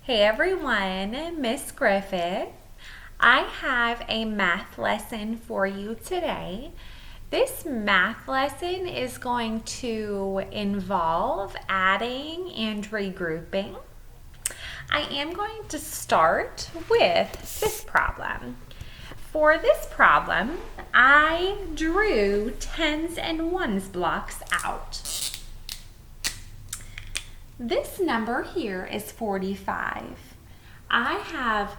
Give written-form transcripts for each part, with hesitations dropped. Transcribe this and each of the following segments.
Hey everyone, Miss Griffith. I have a math lesson for you today. This math lesson is going to involve adding and regrouping. I am going to start with this problem. For this problem, I drew tens and ones blocks out. This number here is 45. I have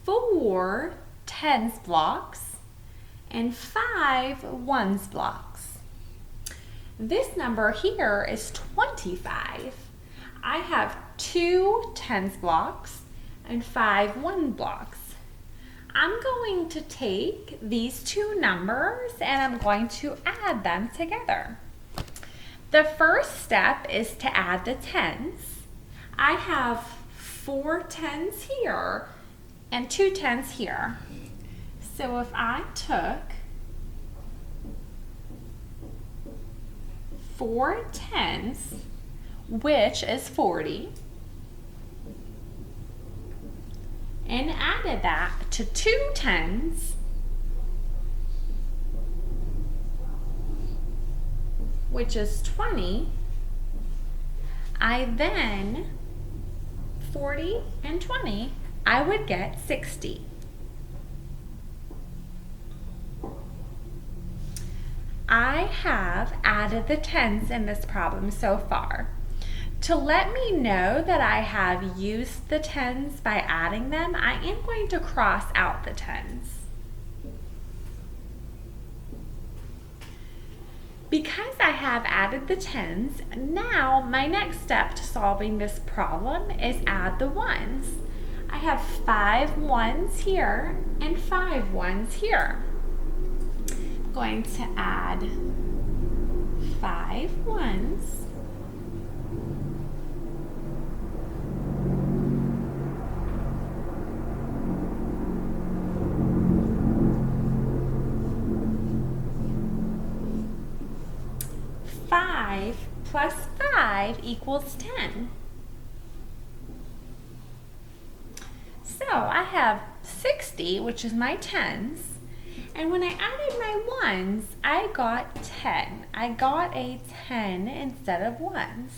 4 tens blocks and 5 ones blocks. This number here is 25. I have 2 tens blocks and 5 one blocks. I'm going to take these two numbers and I'm going to add them together. The first step is to add the tens. I have 4 tens here and 2 tens here. So if I took 4 tens, which is 40, and added that to 2 tens, which is 20, I then, 40 and 20, I would get 60. I have added the tens in this problem so far. To let me know that I have used the tens by adding them, I am going to cross out the tens. Because I have added the tens, now my next step to solving this problem is add the ones. I have 5 ones here and 5 ones here. I'm going to add 5 ones plus 5 equals 10. So I have 60, which is my tens, and when I added my ones, I got 10. I got a 10 instead of ones.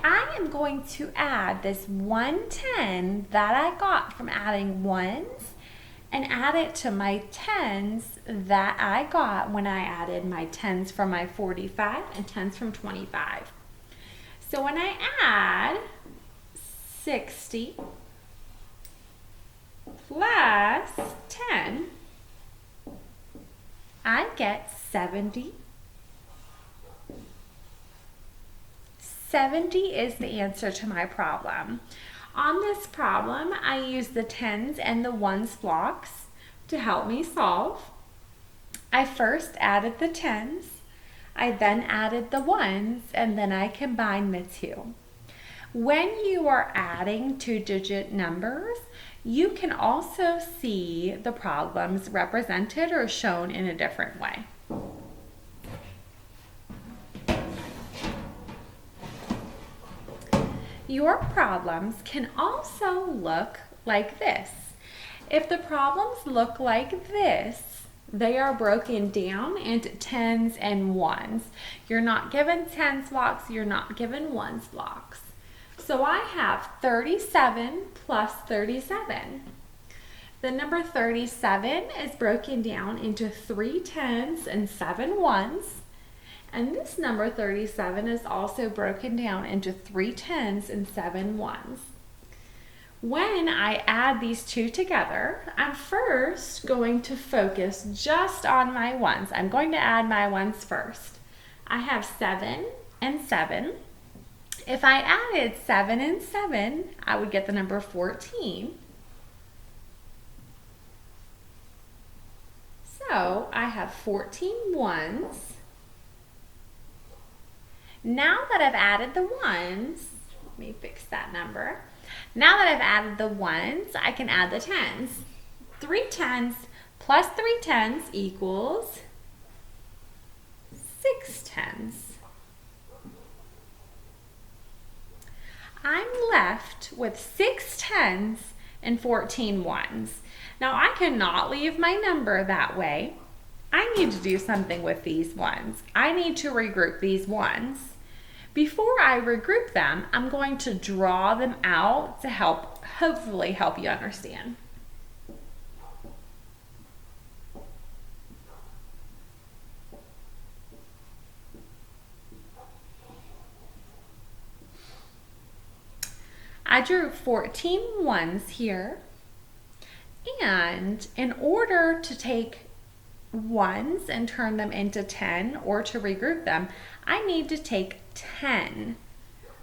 I am going to add this 110 that I got from adding ones and add it to my tens that I got when I added my tens from my 45 and tens from 25. So when I add 60 plus 10, I get 70. 70 is the answer to my problem. On this problem, I use the tens and the ones blocks to help me solve. I first added the tens, I then added the ones, and then I combined the two. When you are adding 2-digit numbers, you can also see the problems represented or shown in a different way. Your problems can also look like this. If the problems look like this, they are broken down into tens and ones. You're not given tens blocks, you're not given ones blocks. So I have 37 plus 37. The number 37 is broken down into 3 tens and 7 ones. And this number 37 is also broken down into 3 tens and 7 ones. When I add these two together, I'm first going to focus just on my ones. I'm going to add my ones first. I have 7 and 7. If I added 7 and 7, I would get the number 14. So I have 14 ones. Now that I've added the ones, let me fix that number. Now that I've added the ones, I can add the tens. 3 tens plus 3 tens equals 6 tens. I'm left with 6 tens and 14 ones. Now I cannot leave my number that way. I need to do something with these ones. I need to regroup these ones. Before I regroup them, I'm going to draw them out to hopefully help you understand. I drew 14 ones here, and in order to take ones and turn them into 10 or to regroup them, I need to take 10.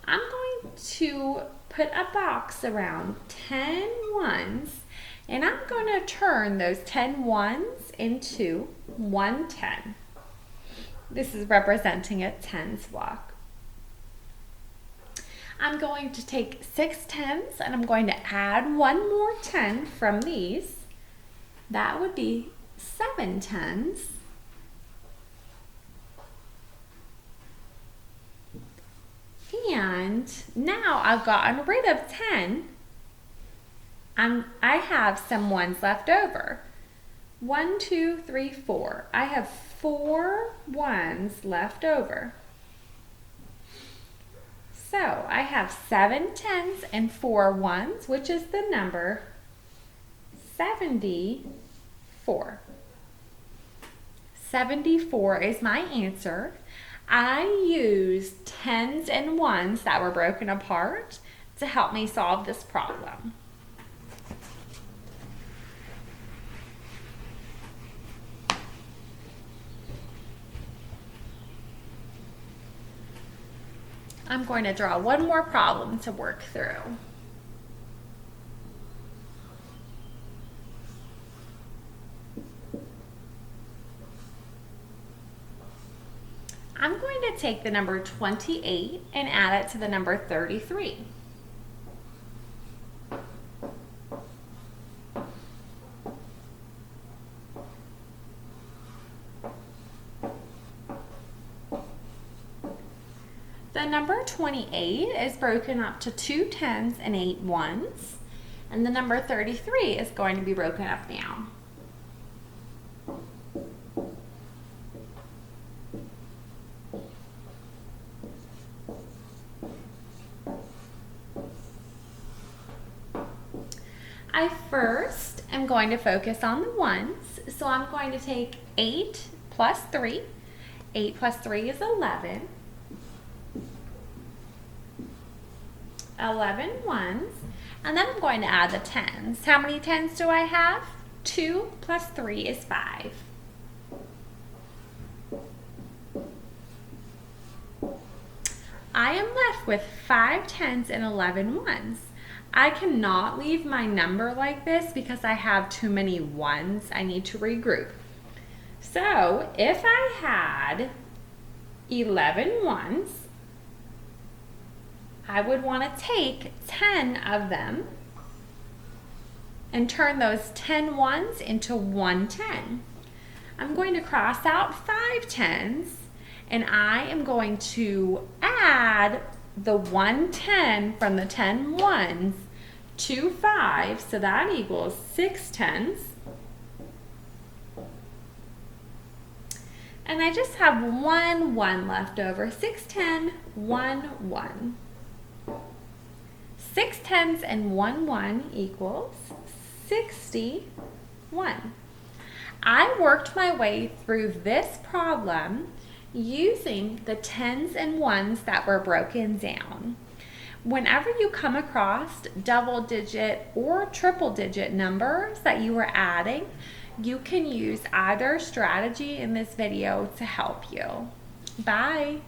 I'm going to put a box around 10 ones, and I'm going to turn those 10 ones into 1 10. This is representing a tens block. I'm going to take 6 tens and I'm going to add one more 10 from these. That would be 7 tens. And now I've gotten rid of 10. I have some ones left over. 1, 2, 3, 4. I have 4 ones left over. So I have 7 tens and 4 ones, which is the number 74. 74 is my answer. I used tens and ones that were broken apart to help me solve this problem. I'm going to draw one more problem to work through. I'm going to take the number 28 and add it to the number 33. The number 28 is broken up to 2 tens and 8 ones, and the number 33 is going to be broken up now. I first am going to focus on the ones, so I'm going to take 8 plus 3. 8 plus 3 is 11. 11 ones, and then I'm going to add the tens. How many tens do I have? 2 plus 3 is 5. I am left with 5 tens and 11 ones. I cannot leave my number like this because I have too many ones. I need to regroup. So if I had 11 ones, I would want to take 10 of them and turn those 10 ones into 1 10. I'm going to cross out 5 tens, and I am going to add the 1 10 from the 10 ones to 5, so that equals 6 tens. And I just have 1 1 left over. 6 10, 1 1. 6 tens and 1 1 equals 61. I worked my way through this problem using the tens and ones that were broken down. Whenever you come across double digit or triple digit numbers that you are adding, you can use either strategy in this video to help you. Bye.